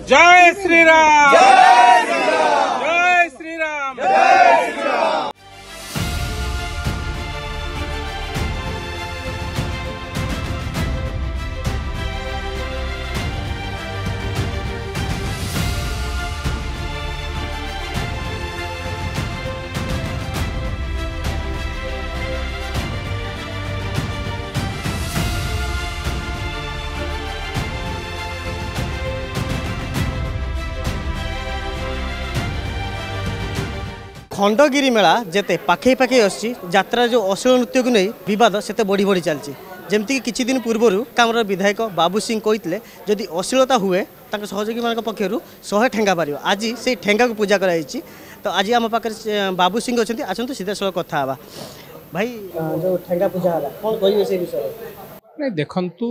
जय श्री राम, जय श्री राम, जय श्री राम, जय श्री राम। खंडगिरी मेला जेते पाखे पाखे आसी यात्रा जो अश्लील नृत्य को नहीं विवाद से बढ़ी बढ़ी चलती जमती किछि दिन पूर्वर कामर विधायक बाबू सिंह कहते जदि अश्लीलता हुए सहयोगी मान पक्षर 100 ठेंगा पार आज से ठेंगा को पूजा कराई। तो आज आम पाखे बाबू सिंह अच्छा आसतु सीधा सड़क कथा भाई जो ठेंगा पूजा है कौन कहे से विषय नहीं देखंतु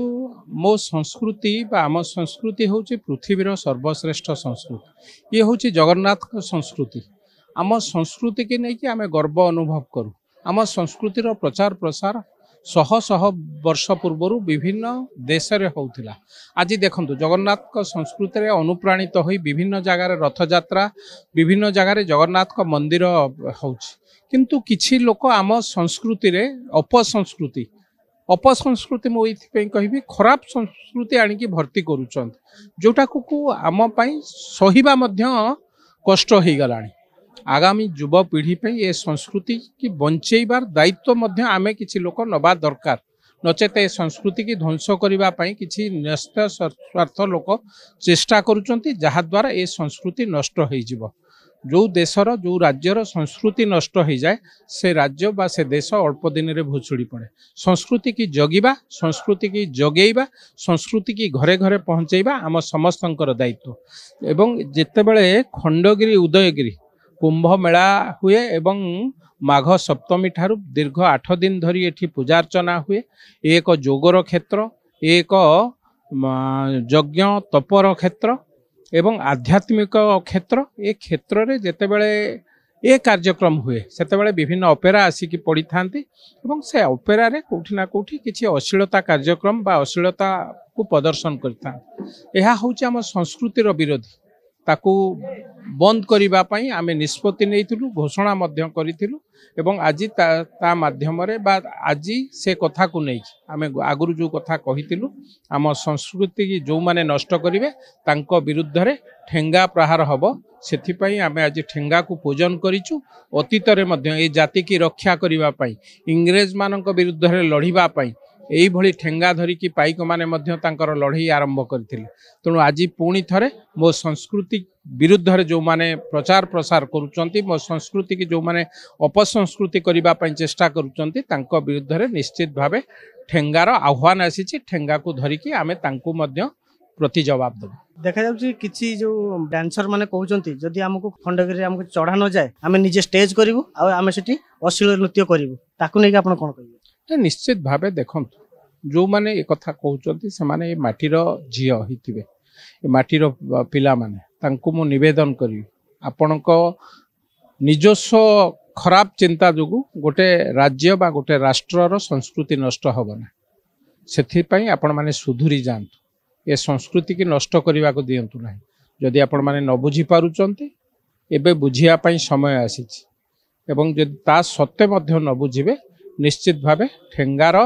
मो संस्कृति बा आम संस्कृति हूँ पृथ्वीर सर्वश्रेष्ठ संस्कृति ये हूँ जगन्नाथ संस्कृति आम संस्कृति की नहीं कि आम गर्व अनुभव करूँ आम संस्कृतिर प्रचार प्रसार शह शह वर्ष पूर्वर विभिन्न देश में होता आज देखंतु जगन्नाथ संस्कृति अनुप्राणित हो विभिन्न जगार रथ यात्रा विभिन्न जगार जगन्नाथ मंदिर किंतु किछि लोक आम संस्कृति अपसंस्कृति मुझे कहि खराब संस्कृति आणिकी भर्ती करुचंत जोटा को आम पाई सहिबा मध्य कष्ट हो गलानी। आगामी युवपीढ़ी पे ये संस्कृति की बंचेबार दायित्व मध्य आमे किछि लोक नबा दरकार नचेत ए संस्कृति की ध्वंस करिबा पई किछि न्यस्त स्वार्थ लोक चेष्टा करुचंती जहा द्वारा ए संस्कृति नष्ट हो जिवो। जो देशर जो राज्यर संस्कृति नष्ट हो जाए से राज्य बा से देश अल्प दिन रे भुसुड़ी पड़े। संस्कृति की जगिबा संस्कृति की जगेइबा संस्कृति की घरे घरे पहुंचेबा आम समस्तंकर दायित्व। एवं जेतेबेले खंडगिरी उदयगिरी कुंभ मेला हुए एवं माघ सप्तमी ठारू दीर्घ 8 दिन धरी एठी पूजा अर्चना हुए एक जोगर क्षेत्र एक यज्ञ तपर क्षेत्र एवं आध्यात्मिक क्षेत्र ए क्षेत्र रे जेतेबेले ए कार्यक्रम हुए सेतेबेले विभिन्न ऑपेरा आसिकी पड़ी थांती एवं से ऑपेरा रे कोठी ना कोठी किछि अश्लीलता कार्यक्रम बा अश्लीलता को प्रदर्शन करता एहा होछि हम संस्कृतिर विरोधी ताकू बंद करिबा पई आमे निष्पत्ति नैथिलु घोषणा मध्य करिथिलु एवं आज ता माध्यम रे बा आज से कथा को नै आमे आगुरु जो कथा कहिथिलु आम संस्कृति की जो माने नष्ट करिवे तांको विरुद्ध रे ठेंगा प्रहार हबो सेथि पई आमे आज ठेंगा को पूजन करिचु। अतीत रे मध्य ए जाति की रक्षा करिबा पई इंग्रेज मानक विरुद्ध रे लढिबा पई एई भली ठेंगा धरिकी पाइक माने मध्य तांकर लड़ाई आरंभ करथिले। तेणु आज पुणी थरे मो संस्कृति विरुद्ध रे जो माने प्रचार प्रसार करूचंती मो संस्कृति की जो माने अपसंस्कृति करिबा पई चेष्टा करूचंती तांको विरुद्ध रे निश्चित भावे ठेंगार आह्वान आसीची ठेंगा को धरिकी आमे तांको मध्य प्रति जवाब देबो। देखा जाउची किछि जो डांसर माने कहउचंती जदि हमको खंडगिरी हमको चढ़ा न जाए आमे निजे स्टेज करिवु आ आमे सेठी अश्लील नृत्य करिवु ताकू नै कि आपण कोन कहिबे। निश्चित भावे देखंतु जो माने ए कथा कहउचंती से माने ए माटीर झियो हिथिबे ए माटीर पिला माने तांको मो निवेदन करी आपणको निजस्व खराब चिंता जोगु गोटे राज्य बा गोटे राष्ट्रर संस्कृति नष्ट होबना सेथि पई आपण माने सुधुरी जांतु ए संस्कृति की नष्ट करिवा को दियंतु नाही। जदि आपण माने न बुझी पारुचंती एबे बुझिया पई समय आसीची एवं जदि ता सत्य मध्य न बुझिबे निश्चित भावे ठेंगार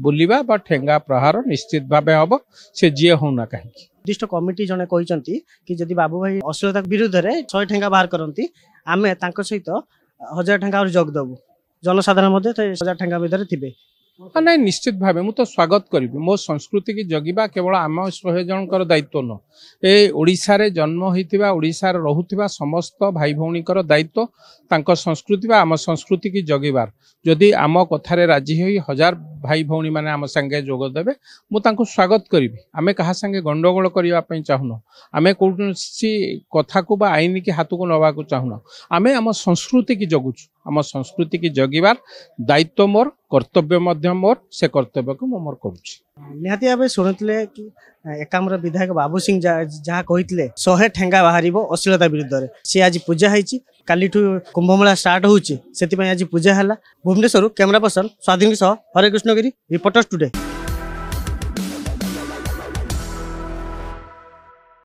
बुलिबा बा ठेंगा प्रहार निश्चित भावे हम से जी होना कहीं निर्दिष्ट कमिटी जने कहते कि जदि बाबू भाई अश्लीलता विरुद्ध रे 100 ठेंगा बाहर करती आमे तांको सहित 1000 ठेंगा और जग देबू जनसाधारण मध्य 1000 ठेंगा भितर थिबे नहीं निश्चित भावे मु तो स्वागत करी मो संस्कृति की जगिबा केवल आम 100 जनकर दायित्व न ए ओडिशा रे जन्म होइतिबा ओडिशा रे रहुतिबा समस्त भाई भौणीकर दायित्व तांको संस्कृति बा आम संस्कृति की जगिबार जदि आम कथारे राजी होई 1000 भाई भौणी माने आम संगे जोग देबे मु तांको स्वागत करिबी। आमे कहा संगे गंडगोल करिवा पई चाहुनो आमे कोनसी कथा को बा आईन की हाथ को नवा को चाहुनो आमे आम संस्कृति की जगुछु आम संस्कृति की जगिबार दायित्व मोर कर्तव्य मध्य मोर से कर्तव्य को मोर करूछि। निहाती भाव शुणुले कि एकाम्र विधायक बाबू सिंह जहाँ कहते 100 ठेंगा बाहर अश्लीलता विरुद्ध सी आज पूजा होती काली कुंभमेला स्टार्ट होची आज पूजा है। भुवनेश्वर कैमरा पर्सन स्वाधीन हरे कृष्णगिरी रिपोर्टर्स टुडे।